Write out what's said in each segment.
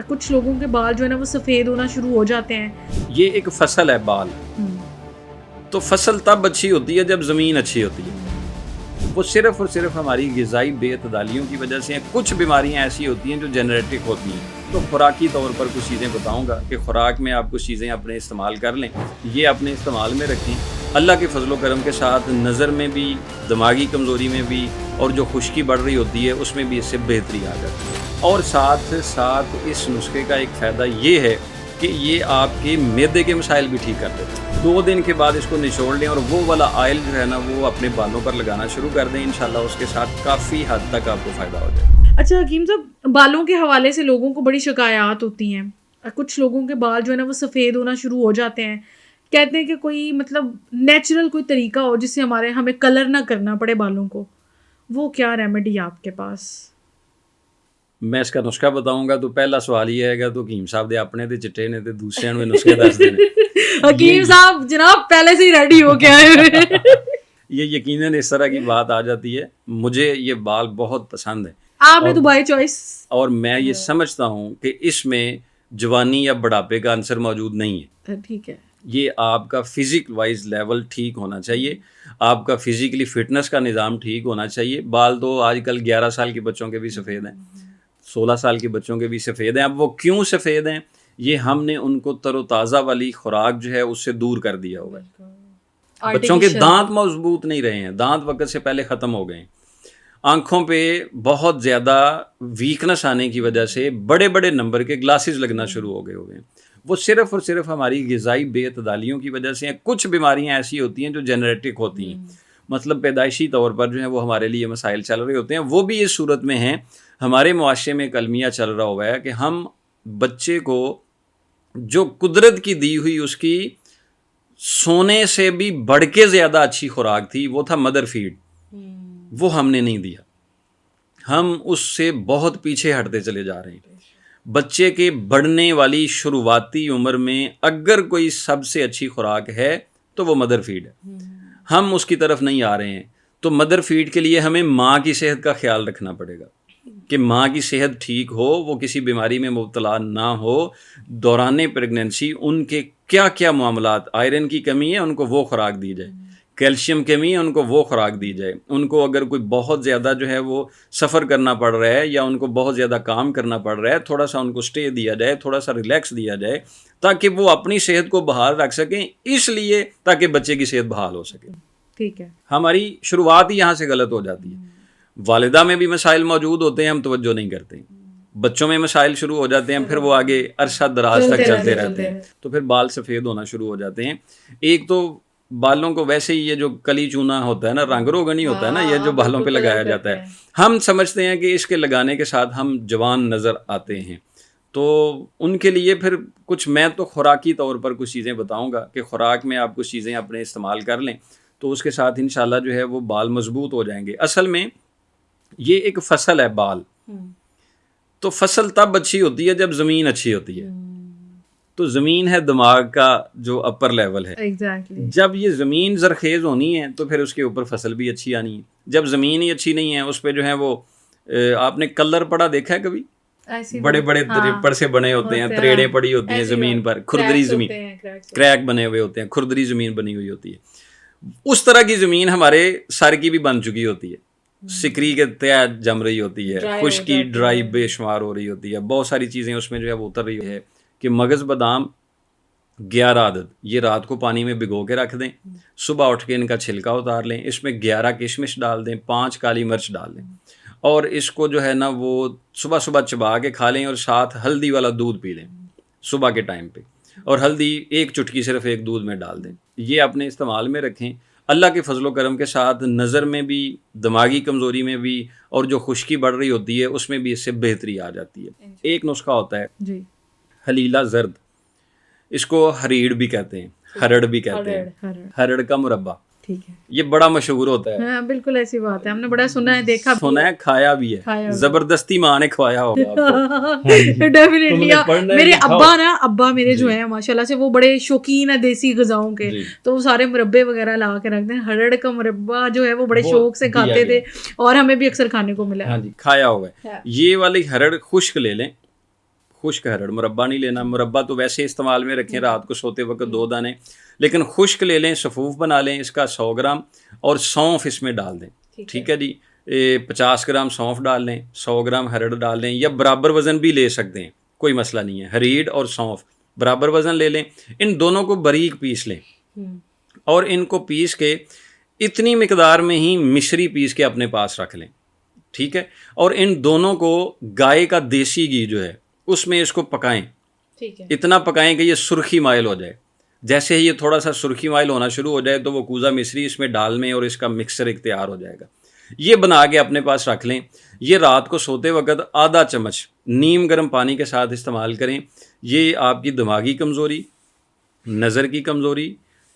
کچھ لوگوں کے بال جو ہے نا وہ سفید ہونا شروع ہو جاتے ہیں. یہ ایک فصل ہے بال. تو فصل تب اچھی ہوتی ہے جب زمین اچھی ہوتی ہے. وہ صرف اور صرف ہماری غذائی بے اعتدالیوں کی وجہ سے ہیں. کچھ بیماریاں ایسی ہوتی ہیں جو جنریٹک ہوتی ہیں. تو خوراکی طور پر کچھ چیزیں بتاؤں گا کہ خوراک میں آپ کچھ چیزیں اپنے استعمال کر لیں, یہ اپنے استعمال میں رکھیں. اللہ کے فضل و کرم کے ساتھ نظر میں بھی, دماغی کمزوری میں بھی, اور جو خشکی بڑھ رہی ہوتی ہے اس میں بھی اس سے بہتری آ جاتی ہے. اور ساتھ ساتھ اس نسخے کا ایک فائدہ یہ ہے کہ یہ آپ کے معدے کے مسائل بھی ٹھیک کر دیتے ہیں. 2 دن کے بعد اس کو نچوڑ لیں اور وہ والا آئل جو ہے نا وہ اپنے بالوں پر لگانا شروع کر دیں. انشاءاللہ اس کے ساتھ کافی حد تک آپ کو فائدہ ہو جائے. اچھا حکیم صاحب, بالوں کے حوالے سے لوگوں کو بڑی شکایات ہوتی ہیں. کچھ لوگوں کے بال جو ہے نا وہ سفید ہونا شروع ہو جاتے ہیں. کہتے ہیں کہ کوئی مطلب نیچرل کوئی طریقہ ہو جس سے ہمیں کلر نہ کرنا پڑے بالوں کو. وہ کیا ریمیڈی ہے آپ کے پاس؟ میں اس کا نسخہ بتاؤں گا تو پہلا سوال یہ ہے گا تو حکیم صاحب دے اپنے تے چٹے نے تے دوسرے نے نسخے دس دینے. حکیم صاحب جناب پہلے سے ہی ریڈی ہو کے آئے ہوئے. یہ یقیناً اس طرح کی بات آ جاتی ہے. مجھے یہ بال بہت پسند ہے, آپ نے تو بائی چوائس, اور میں یہ سمجھتا ہوں کہ اس میں جوانی یا بڑھاپے کا عنصر موجود نہیں ہے. ٹھیک ہے, یہ آپ کا فزک وائز لیول ٹھیک ہونا چاہیے, آپ کا فزیکلی فٹنس کا نظام ٹھیک ہونا چاہیے. بال تو آج کل 11 سال کے بچوں کے بھی سفید ہیں, 16 سال کے بچوں کے بھی سفید ہیں. اب وہ کیوں سفید ہیں؟ یہ ہم نے ان کو تر و تازہ والی خوراک جو ہے اس سے دور کر دیا ہوا ہے. بچوں کے دانت مضبوط نہیں رہے ہیں, دانت وقت سے پہلے ختم ہو گئے ہیں. آنکھوں پہ بہت زیادہ ویکنس آنے کی وجہ سے بڑے بڑے نمبر کے گلاسز لگنا شروع ہو گئے ہیں. وہ صرف اور صرف ہماری غذائی بے اعتدالیوں کی وجہ سے ہیں. کچھ بیماریاں ایسی ہوتی ہیں جو جنریٹک ہوتی ہیں, مطلب پیدائشی طور پر جو ہے وہ ہمارے لیے مسائل چل رہے ہوتے ہیں. وہ بھی اس صورت میں ہیں, ہمارے معاشرے میں ایک المیہ چل رہا ہوا ہے کہ ہم بچے کو جو قدرت کی دی ہوئی اس کی سونے سے بھی بڑھ کے زیادہ اچھی خوراک تھی, وہ تھا مدر فیڈ, وہ ہم نے نہیں دیا. ہم اس سے بہت پیچھے ہٹتے چلے جا رہے ہیں. بچے کے بڑھنے والی شروعاتی عمر میں اگر کوئی سب سے اچھی خوراک ہے تو وہ مدر فیڈ ہے. ہم اس کی طرف نہیں آ رہے ہیں. تو مدر فیڈ کے لیے ہمیں ماں کی صحت کا خیال رکھنا پڑے گا کہ ماں کی صحت ٹھیک ہو, وہ کسی بیماری میں مبتلا نہ ہو. دوران پریگننسی ان کے کیا کیا معاملات, آئرن کی کمی ہے ان کو وہ خوراک دی جائے, کیلشیم کمی ہے ان کو وہ خوراک دی جائے. ان کو اگر کوئی بہت زیادہ جو ہے وہ سفر کرنا پڑ رہا ہے یا ان کو بہت زیادہ کام کرنا پڑ رہا ہے, تھوڑا سا ان کو سٹے دیا جائے, تھوڑا سا ریلیکس دیا جائے تاکہ وہ اپنی صحت کو بحال رکھ سکیں, اس لیے تاکہ بچے کی صحت بحال ہو سکے. ٹھیک ہے, ہماری شروعات ہی یہاں سے غلط ہو جاتی ہے. والدہ میں بھی مسائل موجود ہوتے ہیں, ہم توجہ نہیں کرتے. بچوں میں مسائل شروع ہو جاتے ہیں, پھر وہ آگے عرصہ دراز تک چلتے رہتے ہیں, تو پھر بال سفید ہونا شروع ہو جاتے ہیں. ایک تو بالوں کو ویسے ہی یہ جو کلی چونا ہوتا ہے نا, رنگ روغنی ہوتا ہے نا, یہ جو بالوں پہ لگایا جاتا ہے, ہم سمجھتے ہیں کہ اس کے لگانے کے ساتھ ہم جوان نظر آتے ہیں. تو ان کے لیے پھر کچھ میں تو خوراکی طور پر کچھ چیزیں بتاؤں گا کہ خوراک میں آپ کچھ چیزیں اپنے استعمال کر لیں تو اس کے ساتھ انشاءاللہ جو ہے وہ بال مضبوط ہو جائیں گے. اصل میں یہ ایک فصل ہے بال, تو فصل تب اچھی ہوتی ہے جب زمین اچھی ہوتی ہے. تو زمین ہے دماغ کا جو اپر لیول ہے. جب یہ زمین زرخیز ہونی ہے تو پھر اس کے اوپر فصل بھی اچھی آنی ہے. جب زمین ہی اچھی نہیں ہے, اس پہ جو ہے وہ آپ نے کلر پڑا دیکھا ہے کبھی, بڑے بڑے دریپڑ سے بنے ہوتے ہیں, تریڑیں پڑی ہوتی ہیں زمین پر, کھردری زمین, کریک بنے ہوئے ہوتے ہیں, کھردری زمین بنی ہوئی ہوتی ہے. اس طرح کی زمین ہمارے سر کی بھی بن چکی ہوتی ہے, سکری کے تحت جم رہی ہوتی ہے, خشکی ڈرائی بے شمار ہو رہی ہوتی ہے, بہت ساری چیزیں اس میں جو ہے وہ اتر رہی ہے. کہ مغز بادام 11 عدد یہ رات کو پانی میں بھگو کے رکھ دیں, صبح اٹھ کے ان کا چھلکا اتار لیں, اس میں 11 کشمش ڈال دیں, 5 کالی مرچ ڈال دیں, اور اس کو جو ہے نا وہ صبح صبح چبا کے کھا لیں, اور ساتھ ہلدی والا دودھ پی لیں صبح کے ٹائم پہ, اور ہلدی 1 چٹکی صرف ایک دودھ میں ڈال دیں. یہ اپنے استعمال میں رکھیں. اللہ کے فضل و کرم کے ساتھ نظر میں بھی, دماغی کمزوری میں بھی, اور جو خشکی بڑھ رہی ہوتی ہے اس میں بھی اس سے بہتری آ جاتی ہے. ایک نسخہ ہوتا ہے حلیلہ زرد, اس کو ہریڑ بھی کہتے ہیں, ہرڑ بھی کہتے ہیں, ہرڑ کا مربع. ٹھیک ہے, یہ بڑا مشہور ہوتا ہے. ہاں بالکل ایسی بات ہے, ہم نے بڑا سنا ہے, دیکھا سنا ہے, کھایا بھی ہے, زبردستی ماں نے کھوایا ہوگا. ڈیفینیٹلی. میرے ابا میرے جو ہیں ماشاءاللہ سے وہ بڑے شوقین ہیں دیسی غذاؤں کے, تو وہ سارے مربے وغیرہ لا کے رکھتے ہیں. ہرڑ کا مربع جو ہے وہ بڑے شوق سے کھاتے تھے, اور ہمیں بھی اکثر کھانے کو ملا. ہاں جی, کھایا ہوا ہے. یہ والی ہرڑ خشک لے لیں, خشک ہرڑ، مربع نہیں لینا. مربع تو ویسے استعمال میں رکھیں رات کو سوتے وقت 2 دانے، لیکن خشک لے لیں، سفوف بنا لیں اس کا 100 گرام، اور سونف اس میں ڈال دیں. ٹھیک ہے جی. 50 گرام سونف ڈال لیں، 100 گرام ہرڑ ڈال لیں، یا برابر وزن بھی لے سکتے ہیں، کوئی مسئلہ نہیں ہے. ہریڑ اور سونف برابر وزن لے لیں. ان دونوں کو باریک پیس لیں، اور ان کو پیس کے اتنی مقدار میں ہی مشری پیس کے اپنے پاس رکھ لیں. ٹھیک ہے. اور ان دونوں کو گائے کا دیسی گھی جو ہے اس میں اس کو پکائیں. ٹھیک ہے. اتنا پکائیں کہ یہ سرخی مائل ہو جائے. جیسے ہی یہ تھوڑا سا سرخی مائل ہونا شروع ہو جائے تو وہ کوزہ مصری اس میں ڈال میں اور اس کا مکسچر ایک تیار ہو جائے گا. یہ بنا کے اپنے پاس رکھ لیں. یہ رات کو سوتے وقت آدھا چمچ نیم گرم پانی کے ساتھ استعمال کریں. یہ آپ کی دماغی کمزوری، نظر کی کمزوری،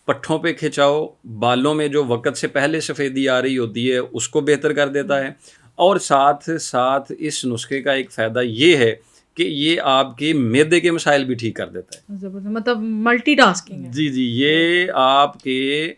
پٹھوں پہ کھچاؤ، بالوں میں جو وقت سے پہلے سفیدی آ رہی ہوتی ہے اس کو بہتر کر دیتا ہے. اور ساتھ ساتھ اس نسخے کا ایک فائدہ یہ ہے کہ یہ آپ کے معدے کے مسائل بھی ٹھیک کر دیتا ہے. مطلب ملٹی ٹاسکنگ ہے. جی جی. یہ آپ کے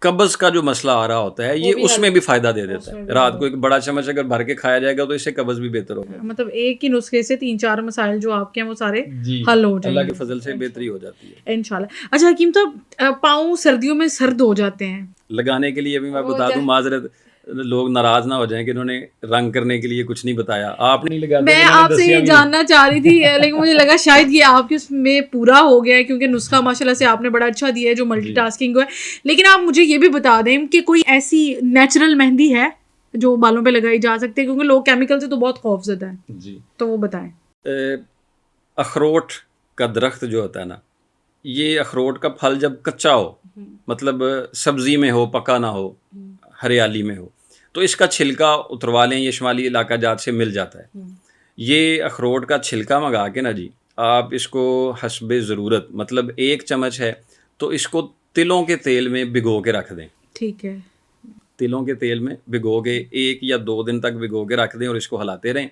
قبض کا جو مسئلہ آ رہا ہوتا ہے یہ اس میں بھی فائدہ دے دیتا ہے. رات کو ایک بڑا چمچ اگر بھر کے کھایا جائے گا تو اس سے قبض بھی بہتر ہوگا. مطلب ایک ہی نسخے سے 3-4 مسائل جو آپ کے ہیں وہ سارے حل ہو جائیں گے. اللہ کے فضل سے بہتری ہو جاتی ہے انشاءاللہ. اچھا حکیم صاحب، پاؤں سردیوں میں سرد ہو جاتے ہیں لگانے کے لیے. ابھی میں بتا دوں، معذرت لوگ ناراض نہ ہو جائیں کہ انہوں نے رنگ کرنے کے لیے کچھ نہیں بتایا. آپ نے لگا، میں آپ سے یہ جاننا چاہ رہی تھی لیکن مجھے لگا شاید یہ آپ کے اس میں پورا ہو گیا ہے، کیونکہ نسخہ ماشاءاللہ سے آپ نے بڑا اچھا دیا ہے جو ملٹی ٹاسکنگ ہے. لیکن آپ مجھے یہ بھی بتا دیں کہ کوئی ایسی نیچرل مہندی ہے جو بالوں پہ لگائی جا سکتی ہے، کیونکہ لوگ کیمیکل سے تو بہت خوف زدہ ہیں. جی تو وہ بتائیں. اخروٹ کا درخت جو ہوتا ہے نا، یہ اخروٹ کا پھل جب کچا ہو، مطلب سبزی میں ہو، پکا نہ ہو، ہریالی میں ہو، تو اس کا چھلکا اتروا لیں. یہ شمالی علاقہ جات سے مل جاتا ہے. یہ اخروٹ کا چھلکا منگا کے نا جی، آپ اس کو حسب ضرورت، مطلب 1 چمچ ہے تو اس کو تلوں کے تیل میں بھگو کے رکھ دیں. ٹھیک ہے. تلوں کے تیل میں بھگو کے 1 یا 2 دن تک بھگو کے رکھ دیں اور اس کو ہلاتے رہیں.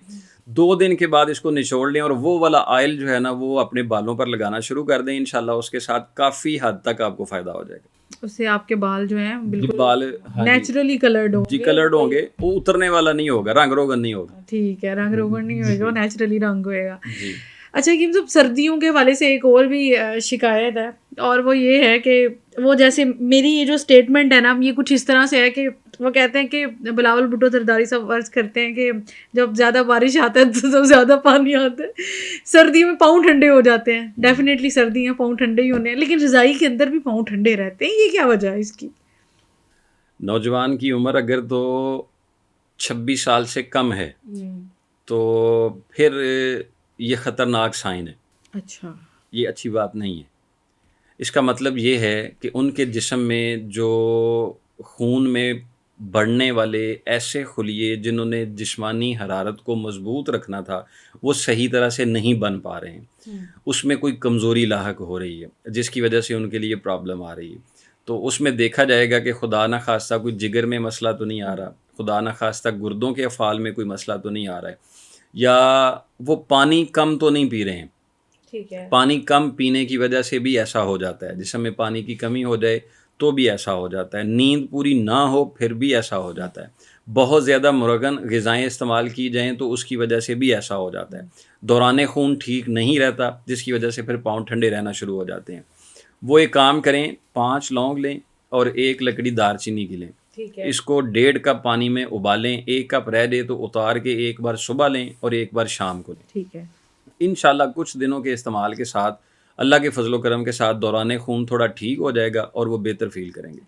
2 دن کے بعد اس کو نچوڑ لیں اور وہ والا آئل جو ہے نا وہ اپنے بالوں پر لگانا شروع کر دیں. انشاءاللہ اس کے ساتھ کافی حد تک آپ کو فائدہ ہو جائے گا. اس سے آپ کے بال جو ہیں بالکل بال نیچرلی کلرڈ ہوں جی کلرڈ ہوں گے. وہ اترنے والا نہیں ہوگا، رنگ روگن نہیں ہوگا. ٹھیک ہے. رنگ روگن نہیں ہوگا، نیچرلی رنگ ہوئے گا. جی. اچھا کہ سب سردیوں کے حوالے سے ایک اور بھی شکایت ہے، اور وہ یہ ہے کہ وہ جیسے میری یہ جو اسٹیٹمنٹ ہے نا، یہ کچھ اس طرح سے ہے کہ وہ کہتے ہیں کہ بلاول بھٹو زرداری صاحب عرض کرتے ہیں کہ جب زیادہ بارش آتا ہے تو جب زیادہ پانی آتا ہے، سردیوں میں پاؤں ٹھنڈے ہو جاتے ہیں. ڈیفینیٹلی سردیاں پاؤں ٹھنڈے ہی ہونے ہیں، لیکن رضائی کے اندر بھی پاؤں ٹھنڈے رہتے ہیں. یہ کیا وجہ ہے اس کی؟ نوجوان کی عمر اگر تو 26 سال سے کم ہے تو پھر یہ خطرناک سائن ہے. اچھا. یہ اچھی بات نہیں ہے. اس کا مطلب یہ ہے کہ ان کے جسم میں جو خون میں بڑھنے والے ایسے خلیے جنہوں نے جسمانی حرارت کو مضبوط رکھنا تھا وہ صحیح طرح سے نہیں بن پا رہے ہیں. اس میں کوئی کمزوری لاحق ہو رہی ہے جس کی وجہ سے ان کے لیے پرابلم آ رہی ہے. تو اس میں دیکھا جائے گا کہ خدا نہ خواستہ کوئی جگر میں مسئلہ تو نہیں آ رہا، خدا نہ خواستہ گردوں کے افعال میں کوئی مسئلہ تو نہیں آ رہا ہے، یا وہ پانی کم تو نہیں پی رہے ہیں. ٹھیک ہے. پانی کم پینے کی وجہ سے بھی ایسا ہو جاتا ہے. جسم میں پانی کی کمی ہو جائے تو بھی ایسا ہو جاتا ہے. نیند پوری نہ ہو پھر بھی ایسا ہو جاتا ہے. بہت زیادہ مرغن غذائیں استعمال کی جائیں تو اس کی وجہ سے بھی ایسا ہو جاتا ہے. دوران خون ٹھیک نہیں رہتا جس کی وجہ سے پھر پاؤں ٹھنڈے رہنا شروع ہو جاتے ہیں. وہ ایک کام کریں، 5 لونگ لیں اور 1 لکڑی دار چینی کی لیں. اس کو 1.5 کپ پانی میں ابالیں. 1 کپ رہ دے تو اتار کے 1 بار صبح لیں اور 1 بار شام کو لیں. ٹھیک ہے. انشاءاللہ کچھ دنوں کے استعمال کے ساتھ اللہ کے فضل و کرم کے ساتھ دوران خون تھوڑا ٹھیک ہو جائے گا اور وہ بہتر فیل کریں گے.